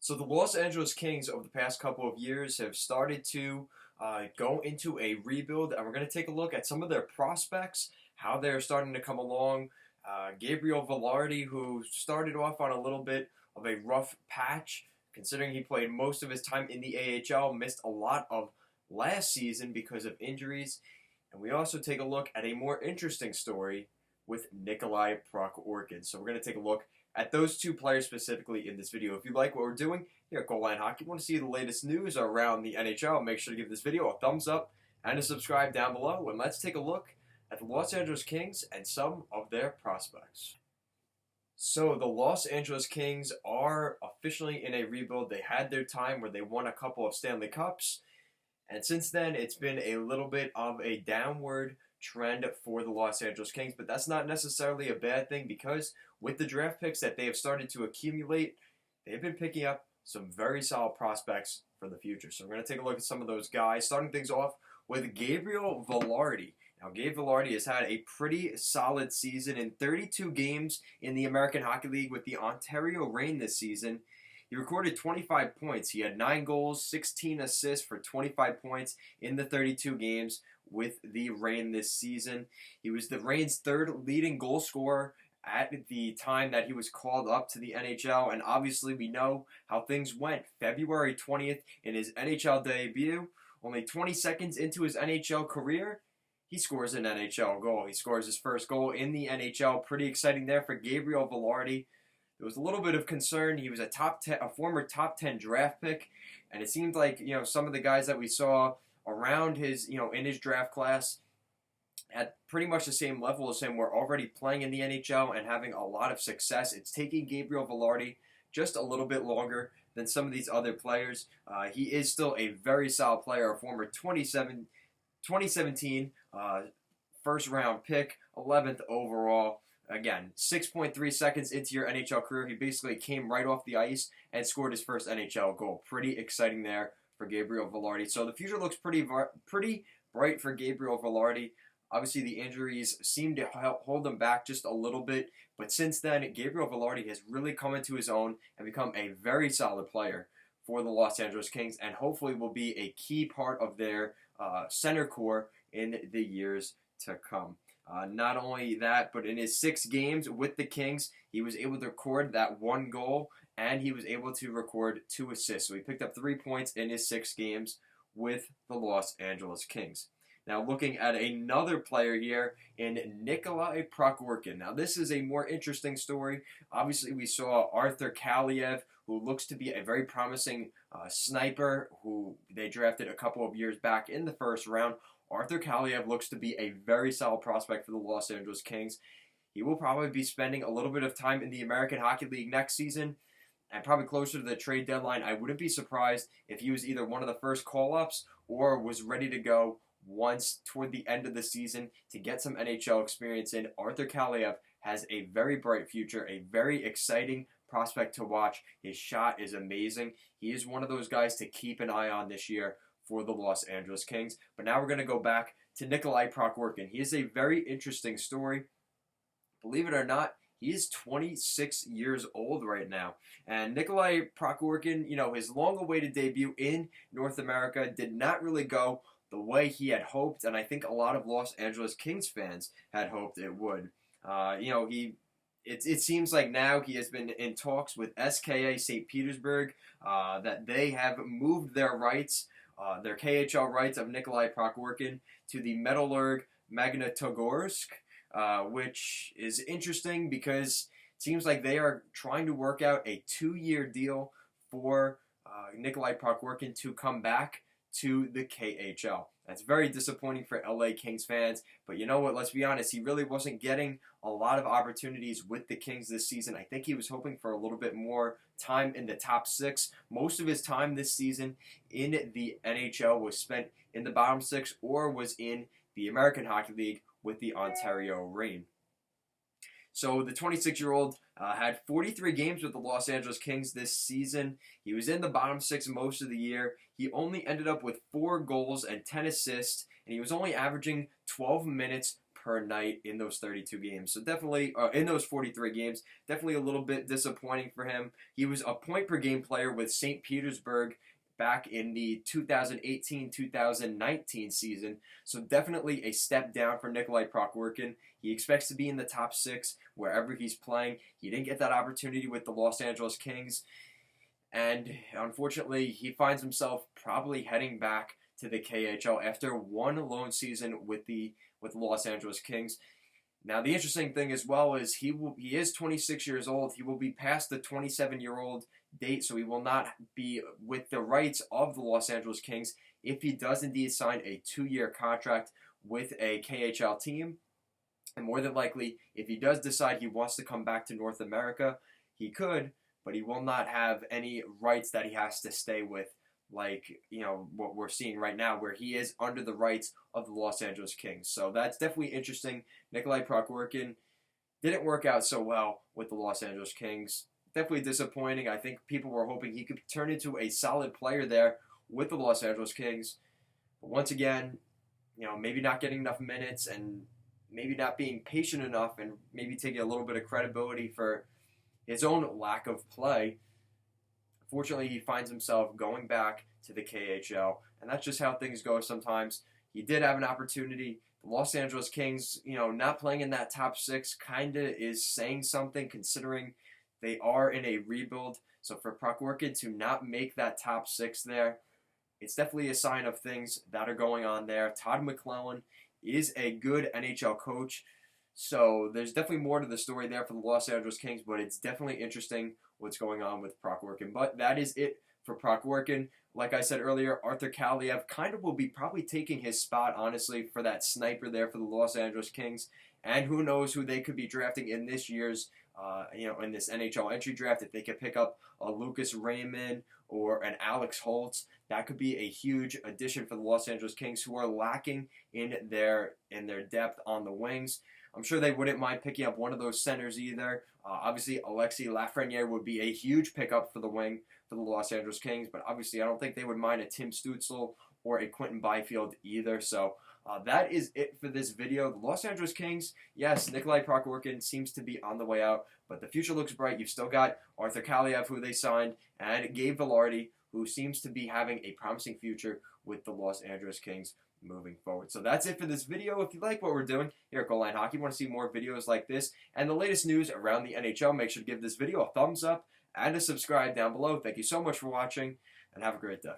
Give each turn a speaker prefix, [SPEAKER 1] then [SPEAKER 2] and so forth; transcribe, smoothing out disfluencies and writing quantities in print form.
[SPEAKER 1] So the Los Angeles Kings over the past couple of years have started to go into a rebuild, and we're going to take a look at some of their prospects, how they're starting to come along. Gabriel Vilardi, who started off on a little bit of a rough patch, considering he played most of his time in the AHL, missed a lot of last season because of injuries. And we also take a look at a more interesting story with Nikolai Prokhorkin. So we're going to take a look at those two players specifically in this video. If you like what we're doing here at Goal Line Hockey, want to see the latest news around the NHL, make sure to give this video a thumbs up and a subscribe down below. And let's take a look at the Los Angeles Kings and some of their prospects. So the Los Angeles Kings are officially in a rebuild. They had their time where they won a couple of Stanley Cups, and since then it's been a little bit of a downward trend for the Los Angeles Kings, but that's not necessarily a bad thing because with the draft picks that they have started to accumulate, they've been picking up some very solid prospects for the future. So we're going to take a look at some of those guys, starting things off with Gabriel Vilardi. Now, Gabe Vilardi has had a pretty solid season in 32 games in the American Hockey League with the Ontario Reign this season. He recorded 25 points. He had 9 goals, 16 assists for 25 points in the 32 games with the Reign this season. He was the Reign's third leading goal scorer at the time that he was called up to the NHL, and obviously we know how things went. February 20th in his NHL debut, only 20 seconds into his NHL career, he scores an NHL goal. He scores his first goal in the NHL. Pretty exciting there for Gabriel Vilardi. There was a little bit of concern. He was a former top 10 draft pick, and it seemed like some of the guys that we saw around his in his draft class at pretty much the same level as him were already playing in the NHL and having a lot of success. It's taking Gabriel Vilardi just a little bit longer than some of these other players. He is still a very solid player, a former 2017 first round pick, 11th overall. Again, 6.3 seconds into your NHL career, he basically came right off the ice and scored his first NHL goal. Pretty exciting there for Gabriel Vilardi. So the future looks pretty bright for Gabriel Vilardi. Obviously, the injuries seem to hold him back just a little bit, but since then, Gabriel Vilardi has really come into his own and become a very solid player for the Los Angeles Kings, and hopefully will be a key part of their center core in the years to come. Not only that, but in his 6 games with the Kings, he was able to record that 1 goal, and he was able to record 2 assists. So he picked up 3 points in his 6 games with the Los Angeles Kings. Now looking at another player here in Nikolai Prokhorkin. Now this is a more interesting story. Obviously we saw Arthur Kaliyev, who looks to be a very promising sniper, who they drafted a couple of years back in the first round. Arthur Kaliyev looks to be a very solid prospect for the Los Angeles Kings. He will probably be spending a little bit of time in the American Hockey League next season, and probably closer to the trade deadline. I wouldn't be surprised if he was either one of the first call-ups or was ready to go once toward the end of the season to get some NHL experience in. Arthur Kaliyev has a very bright future, a very exciting prospect to watch. His shot is amazing. He is one of those guys to keep an eye on this year for the Los Angeles Kings. But now we're going to go back to Nikolai Prokhorkin. He is a very interesting story. Believe it or not, he is 26 years old right now. And Nikolai Prokhorkin, his long-awaited debut in North America did not really go the way he had hoped, and I think a lot of Los Angeles Kings fans had hoped it would. It seems like now he has been in talks with SKA St. Petersburg, that they have moved their rights, their KHL rights of Nikolai Prokhorkin to the Metallurg Magnitogorsk, which is interesting because it seems like they are trying to work out a 2-year deal for Nikolai Prokhorkin to come back to the KHL. That's very disappointing for LA Kings fans, but you know what, let's be honest, he really wasn't getting a lot of opportunities with the Kings this season. I think he was hoping for a little bit more time in the top 6. Most of his time this season in the NHL was spent in the bottom 6 or was in the American Hockey League with the Ontario Reign. So the 26-year-old had 43 games with the Los Angeles Kings this season. He was in the bottom 6 most of the year. He only ended up with 4 goals and 10 assists, and he was only averaging 12 minutes per night in those 32 games. So definitely, in those 43 games, definitely a little bit disappointing for him. He was a point per game player with St. Petersburg back in the 2018-2019 season. So definitely a step down for Nikolai Prokhorkin. He expects to be in the top 6 wherever he's playing. He didn't get that opportunity with the Los Angeles Kings. And unfortunately, he finds himself probably heading back to the KHL after one lone season with the Los Angeles Kings. Now, the interesting thing as well is he is 26 years old. He will be past the 27-year-old date, so he will not be with the rights of the Los Angeles Kings if he does indeed sign a 2-year contract with a KHL team. And more than likely, if he does decide he wants to come back to North America, he could, but he will not have any rights that he has to stay with, like, you know, what we're seeing right now, where he is under the rights of the Los Angeles Kings. So that's definitely interesting. Nikolai Prokhorkin didn't work out so well with the Los Angeles Kings. Definitely disappointing. I think people were hoping he could turn into a solid player there with the Los Angeles Kings. But once again, you know, maybe not getting enough minutes and maybe not being patient enough and maybe taking a little bit of credibility for his own lack of play. Fortunately, he finds himself going back to the KHL, and that's just how things go sometimes. He did have an opportunity. The Los Angeles Kings, you know, not playing in that top 6 kind of is saying something, considering they are in a rebuild. So for Prokhorkin to not make that top 6 there, it's definitely a sign of things that are going on there. Todd McClellan is a good NHL coach, so there's definitely more to the story there for the Los Angeles Kings, but it's definitely interesting what's going on with Prokhorkin. But that is it for Prokhorkin. Like I said earlier, Arthur Kaliyev kind of will be probably taking his spot, honestly, for that sniper there for the Los Angeles Kings. And who knows who they could be drafting in this year's, in this NHL entry draft. If they could pick up a Lucas Raymond or an Alex Holtz, that could be a huge addition for the Los Angeles Kings, who are lacking in their depth on the wings. I'm sure they wouldn't mind picking up one of those centers either. Obviously, Alexis Lafreniere would be a huge pickup for the wing for the Los Angeles Kings, but obviously I don't think they would mind a Tim Stützle or a Quentin Byfield either. So that is it for this video. The Los Angeles Kings, yes, Nikolai Prokhorkin seems to be on the way out, but the future looks bright. You've still got Arthur Kaliyev, who they signed, and Gabe Vilardi, who seems to be having a promising future with the Los Angeles Kings moving forward. So that's it for this video. If you like what we're doing here at Goal Line Hockey, want to see more videos like this and the latest news around the NHL, make sure to give this video a thumbs up and a subscribe down below. Thank you so much for watching, and have a great day.